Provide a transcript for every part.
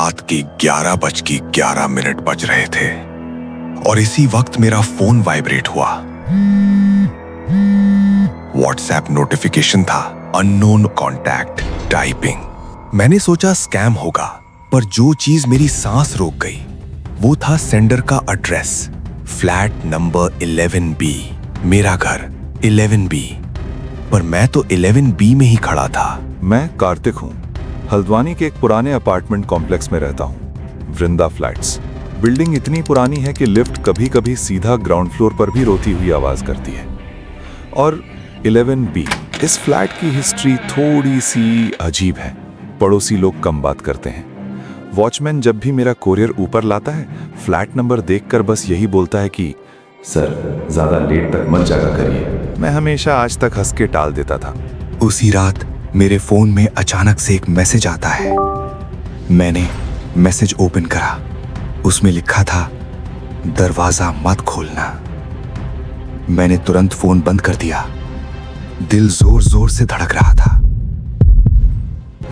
रात के 11:11 बज रहे थे और इसी वक्त मेरा फोन वाइब्रेट हुआ। व्हाट्सएप नोटिफिकेशन था, अननोन कॉन्टैक्ट, टाइपिंग। मैंने सोचा स्कैम होगा, पर जो चीज मेरी सांस रोक गई वो था सेंडर का एड्रेस, फ्लैट नंबर 11B, मेरा घर 11B। पर मैं तो 11B में ही खड़ा था। मैं कार्तिक हूँ, हल्द्वानी के एक पुराने अपार्टमेंट कॉम्प्लेक्स में रहता हूँ, वृंदा फ्लैट्स। बिल्डिंग इतनी पुरानी है कि लिफ्ट कभी कभी सीधा ग्राउंड फ्लोर पर भी रोती हुई आवाज करती है। और 11B, इस फ्लैट की हिस्ट्री थोड़ी सी अजीब है। पड़ोसी लोग कम बात करते हैं। वॉचमैन जब भी मेरा कोरियर ऊपर लाता है, फ्लैट नंबर देखकर बस यही बोलता है कि सर, ज्यादा लेट तक मत जागा करिए। मैं हमेशा आज तक हंस के टाल देता था। उसी रात मेरे फोन में अचानक से एक मैसेज आता है। मैंने मैसेज ओपन करा। उसमें लिखा था, दरवाजा मत खोलना। मैंने तुरंत फोन बंद कर दिया। दिल जोर जोर से धड़क रहा था।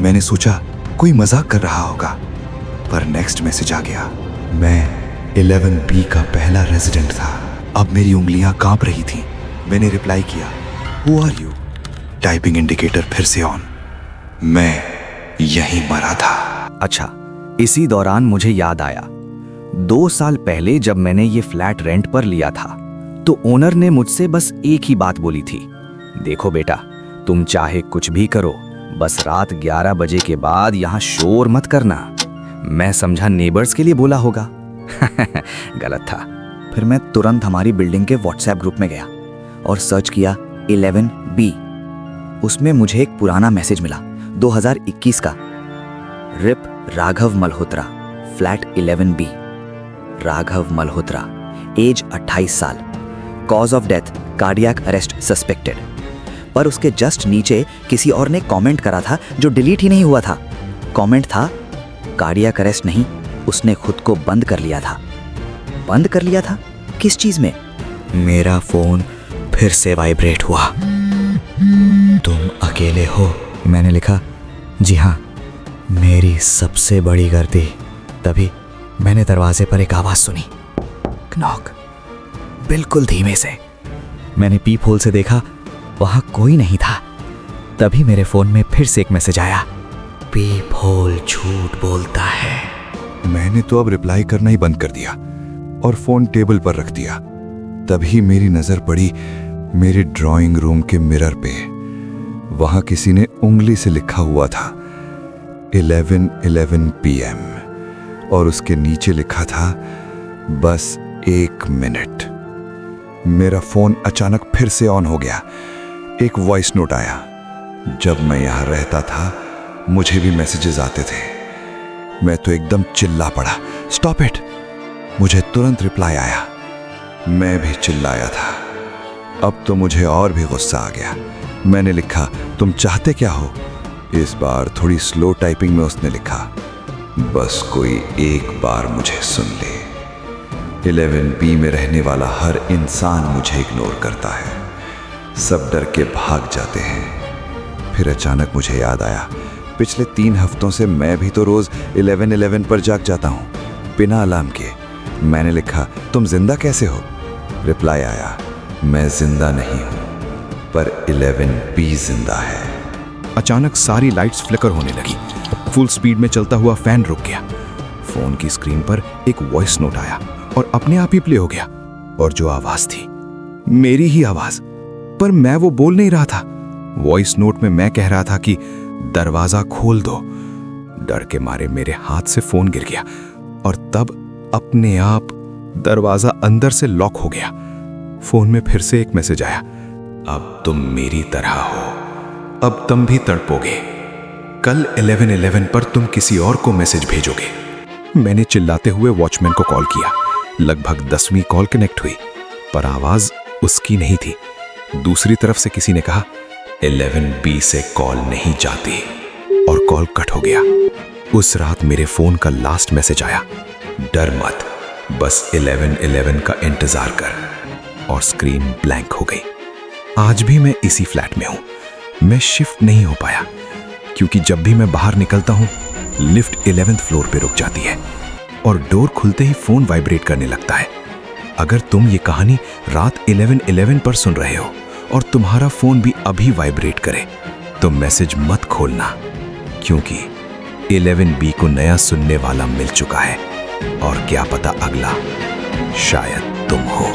मैंने सोचा कोई मजाक कर रहा होगा, पर नेक्स्ट मैसेज आ गया। मैं 11B का पहला रेजिडेंट था। अब मेरी उंगलियां कांप रही थीं। मैंने रिप्लाई किया, who are you? Typing indicator फिर से ऑन। मैं यहीं मरा था। अच्छा, इसी दौरान मुझे याद आया, 2 साल पहले जब मैंने ये फ्लैट रेंट पर लिया था, तो ओनर ने मुझसे बस एक ही बात बोली थी, देखो बेटा, तुम चाहे कुछ भी करो, बस रात 11 बजे के बाद यहाँ शोर मत करना। मैं समझा नेबर्स के लिए बोला होगा। गलत था। फिर मैं तुरंत हमारी बिल्डिंग के व्हाट्सएप ग्रुप में गया और सर्च किया 11B। उसमें मुझे एक पुराना मैसेज मिला, 2021 का। RIP Raghav Malhotra, flat 11B। Raghav Malhotra, age 28 साल, cause of death cardiac arrest suspected. पर उसके जस्ट नीचे किसी और ने कमेंट करा था जो डिलीट ही नहीं हुआ था। कमेंट था, कार्डियक अरेस्ट नहीं, उसने खुद को बंद कर लिया था। बंद कर लिया था? किस चीज में? मेरा फोन फिर से वाइब्रेट हुआ। तुम अकेले हो? मैंने लिखा, जी हाँ, मेरी सबसे बड़ी गलती। तभी मैंने दरवाजे पर एक आवाज सुनी, नॉक, बिल्कुल धीमे से। मैंने पीप होल से देखा, वहां कोई नहीं था। तभी मेरे फोन में फिर से एक मैसेज आया, पीप होल झूठ बोलता है। मैंने तो अब रिप्लाई करना ही बंद कर दिया और फोन टेबल पर रख दिया। तभी मेरी नजर पड़ी मेरे ड्राइंग रूम के मिरर पे। वहां किसी ने उंगली से लिखा हुआ था 11:11 PM और उसके नीचे लिखा था, बस 1 मिनट। मेरा फोन अचानक फिर से ऑन हो गया। एक वॉइस नोट आया। जब मैं यहां रहता था मुझे भी मैसेजेस आते थे। मैं तो एकदम चिल्ला पड़ा, स्टॉप इट। मुझे तुरंत रिप्लाई आया। मैं भी चिल्लाया था। अब तो मुझे और भी गुस्सा आ गया। मैंने लिखा, तुम चाहते क्या हो? इस बार थोड़ी स्लो टाइपिंग में उसने लिखा, बस कोई एक बार मुझे सुन ले। 11B में रहने वाला हर इंसान मुझे इग्नोर करता है। सब डर के भाग जाते हैं। फिर अचानक मुझे याद आया, पिछले 3 हफ्तों से मैं भी तो रोज 11:11 पर जाग जाता हूँ, बिना अलार्म के। मैंने लिखा, तुम जिंदा कैसे हो? रिप्लाई आया, मैं जिंदा नहीं हूँ, पर 11B जिंदा है। अचानक सारी लाइट्स फ्लिकर होने लगी। फुल स्पीड में चलता हुआ फैन रुक गया। फोन की स्क्रीन पर एक वॉइस नोट आया और अपने आप ही प्ले हो गया। और जो आवाज थी, मेरी ही आवाज, पर मैं वो बोल नहीं रहा था। वॉइस नोट में मैं कह रहा था कि दरवाजा खोल दो। डर के मारे मेरे हाथ से फोन गिर गया और तब अपने आप दरवाजा अंदर से लॉक हो गया। फोन में फिर से एक मैसेज आया, अब तुम मेरी तरह हो, अब तुम भी तड़पोगे। कल 11:11 पर तुम किसी और को मैसेज भेजोगे। मैंने चिल्लाते हुए वॉचमैन को कॉल किया। लगभग 10वीं कॉल कनेक्ट हुई, पर आवाज उसकी नहीं थी। दूसरी तरफ से किसी ने कहा, 11B से कॉल नहीं जाती, और कॉल कट हो गया। उस रात मेरे फोन का लास्ट मैसेज आया, डर मत, बस 11:11 का इंतजार कर। और स्क्रीन ब्लैंक हो गई। आज भी मैं इसी फ्लैट में हूं। मैं शिफ्ट नहीं हो पाया, क्योंकि जब भी मैं बाहर निकलता हूं लिफ्ट 11th फ्लोर पे रुक जाती है और डोर खुलते ही फोन वाइब्रेट करने लगता है। अगर तुम ये कहानी रात 11:11 पर सुन रहे हो और तुम्हारा फोन भी अभी वाइब्रेट करे तो मैसेज मत खोलना, क्योंकि 11B को नया सुनने वाला मिल चुका है और क्या पता अगला शायद तुम हो।